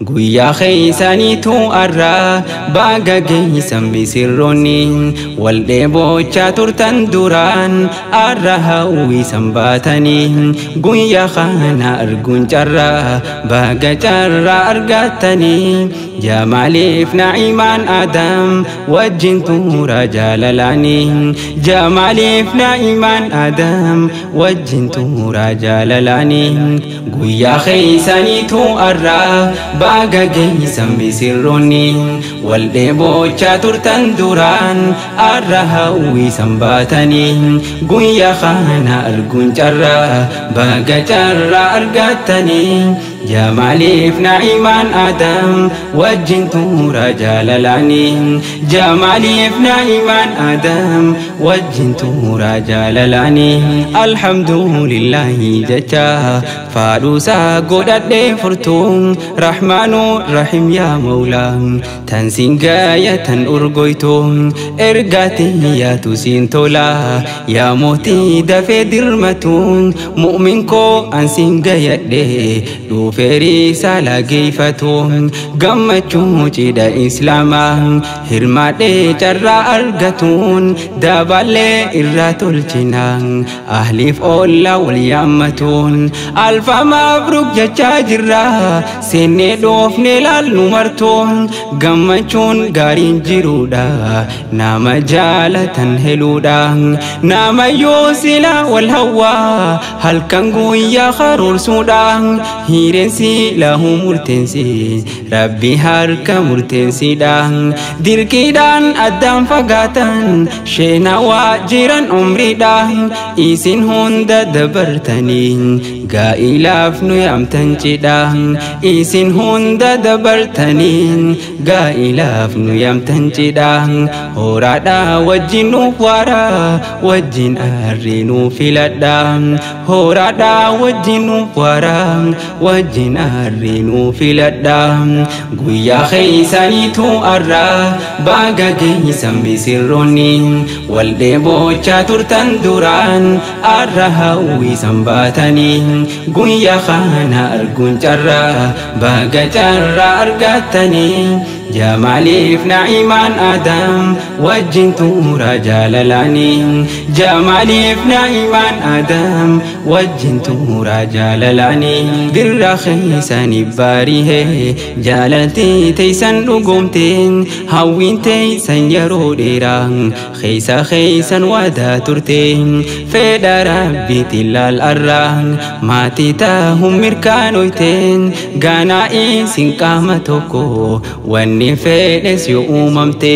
guyyaa keeysaniitu arraa baga geeysan bisirroonni wal dheebochaa turtan duraan arra hawwisan baatanii guyyaa kana arguun carraa baga carraa argattanii jamaliif na'imaan adam wajjin tuura jaalalaanii jamaliif na'imaan adam wajjin tuura jaalalaanii guyyaa keeysaniitu arraa baga geeysan bisirroonni wal dheebochaa turtan duraan arra hawwisan baatanii guyyaa kana arguun carraa baga carraa argattanii jamaliif na'imaan adam wajjin tuura jaalalaanii jamaliif na'imaan adam wajjin tuura jaalalaanii alhamdulillahi jecha faadhuusaa godhadhee furtuun rahmaanu rahim yaa mawlaa tan siin gaayatan urgoytuun ergaatii yaatu siin tola yaa mootii dafee dirmatuun mu'min koo an siin gaayadhee dhufeerii saala geeyfatuun gammachuu cidha islaamaa hirmaadhee carraa argatuun dabalee irraa tolchinaan ahliif oollaa wal yaammatuun alfa mabruk jechaa jirra seennee dhoofnee laalnu martuun gammachuun gaariin jiruudha nama jaalatan heluudha nama yoo silaa wal hawwaa halkan guyyaa karoorsuudha hireensi lahu murteensi rabbi harka murteensiidha dirqiidhaan addaan fagaatan sheenawaa jiran umriidha isin hunda dabartanii gaa'ilaaf nu yaamtan cidha isin hunda dabartanii gaa'ilaaf nu yaamtan cidha horaadha wajjin nuuf waara wajjin arrii nu filadha horaadha wajjin nuuf waara wajjin arrii nu filadha guyyaa keeysaniitu arraa baga geeysan bisirroonni wal dheebochaa turtan duraan arra hawwisan baatanii guyyaa kana arguun carraa baga carraa argattanii jamaliif na'imaan adam wajjin tuura jaalalaanii jamaliif na'imaan adam wajjin tuura jaalalaanii birra keeysaniif baarihee jaalaltii teeysan dhugoomteen hawwiin teeysan yeroo dheeraa keeysa keeysan waadaa turteen fedha rabbiitiin laal arraa maatii taahun mirkaanoyteen gaanaa isin qaama tokko wanni fedhes yoo uumamte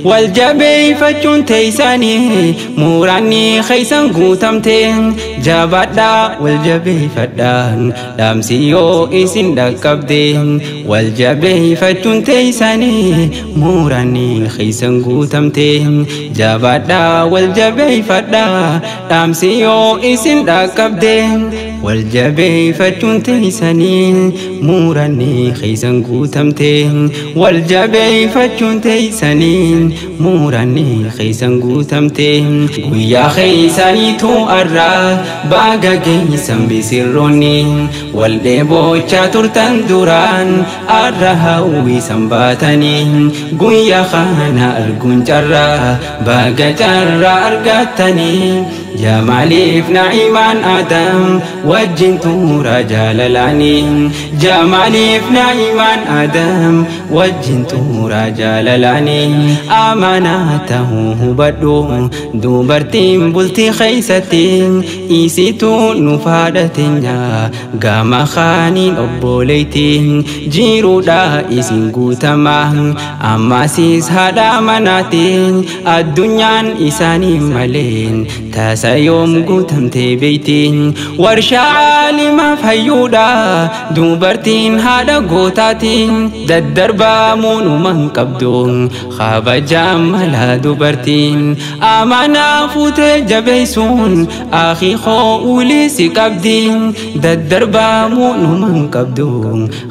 wal jabeeyfachuun teeysanii muraanni keeysan guutamte jabaadha wal jabeeyfadha dhaamsi yoo isin dhaqqabde wal jabeeyfachuun teeysanii muraanni keeysan guutamte jabaadha wal jabeeyfadha dhaamsi yoo isin dhaqqabde wal jabeeyfachuun teeysanii muraanni keeysan guutamte wal jabeeyfachuun teeysanii muraanni keeysan guutamte guyyaa keeysaniitu arraa baga geeysan bisirroonni wal dheebochaa turtan duraan arra hawwisan baatanii guyyaa kana arguun carraa baga carraa argattanii jamaliif na'imaan adam wajjin tuura jaalalaanii jamaliif na'imaan adam wajjin tuura jaalalaanii amanaa tahuu hubadhu dubartiin bultii keeysatti isituu nu faadhateenya gama kaaniin obboleeytiin jiruudha isin guutama ammasiis haadha manaatiin addunyaan isaanii maleen tasayoom guutamte beeytiin warshaa aalimaaf hayyuudha dubartiin haadha gootaatiin daddarbamuu numan qabdu kabajaa mala dubartiin amanaa fuutee jabeeysuun akhii koo ulii si qabdi daddarbamuu numan qabdu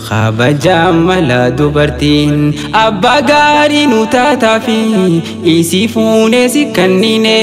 kabajaa mala dubartiin abbaa gaarii nu taataafi isii fuunee si kannine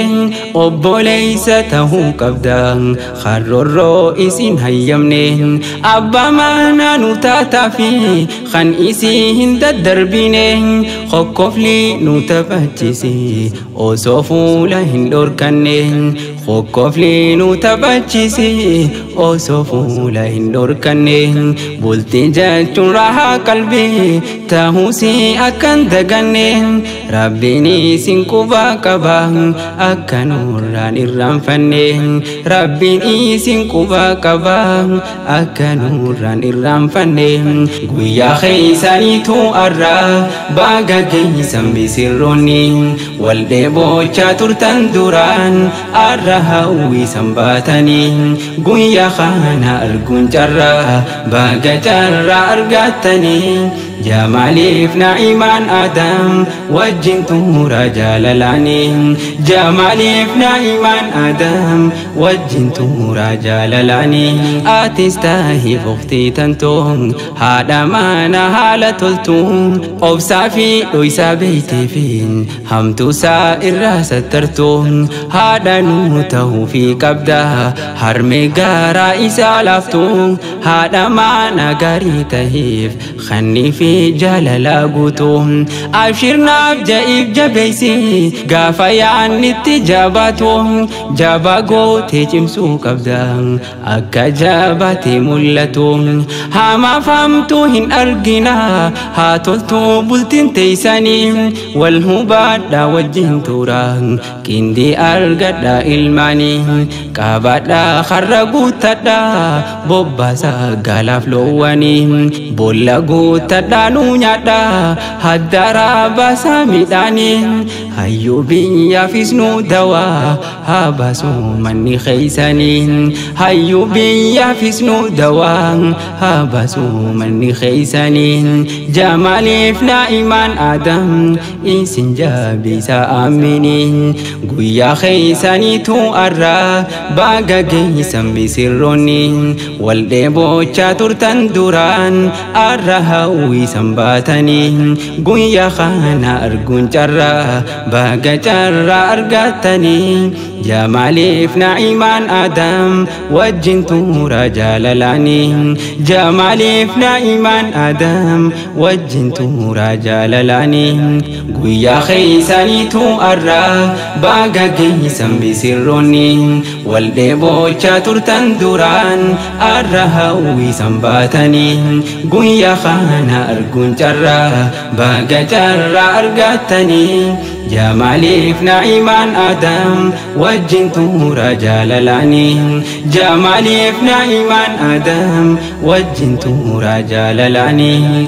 obboleeysa إساته قبدا خر الرئيس هيمنه أبا ما نوتا في خن إسي هند الدربينه خكف لي نوتفتسي أوصفو لهن دوركنه خكف لي نوتفتسي أوصفو لهن دوركنه بولتي جاتون راها قلبي تاهوسي أكن دقنه ربيني سنكوبا كبا أكنوران الرنفنه ربيني سنكوبا كبا أكنوران الرنفنه قويا خيساني تو أرى باقا كيسان بسروني والدبو چاتور تندوران أرها ويسان باتني قويا خانا أرقون جرى باقا جرى أرقاتني جمالي في نعيمان آدم وجنته رجال لاني جمالي في نعيمان آدم وجنته رجال لاني أتستاهي فوقتي تنتون هذا ما نهال تلتون أبصافي لويسا بيتي فين همتو سائر راس الترتون هذا نوته في كبدا هرمي غارا إسا لافتون هذا ما نغاري تهيف خني في جاللا قوتهم أبشرنا بجائب جبيسي قافيان نتجاباتهم جابا قوتي جمسو قبدا أكا جاباتي ملتهم هما فهمتوهن أرقنا هاتولتو بلتين تيساني والهبات دا وجهن توران كندي أرقدا إلماني كابادا خرقوتا دا بوباسا غلاف لواني بولا قوتا دا nunyada hadara basamidani hayyubi yafisnu dawa habasu manni khaisani hayyubi yafisnu dawa habasu manni khaisani jamali fna iman adam insinjabi sa amini guya khaisani tu arra baga geisan bisirroni waldebo chatur tanduran arra ويسنباتني قويا خانا أرقون جرى باقا جرى أرقاتني جمالي في نعيمان آدم وجنتو رجال لاني جمالي في نعيمان آدم وجنتو رجال لاني قويا خيساني تو أرى باقا قيسان بسروني والدبو چاتور تندوران أرها ويسنباتني قويا خانا أرقون جرى باقا جرى أرقاتني جمالي في نعيمان آدم وجنتو رجال لاني جمالي في نعيمان آدم وجنتو رجال لاني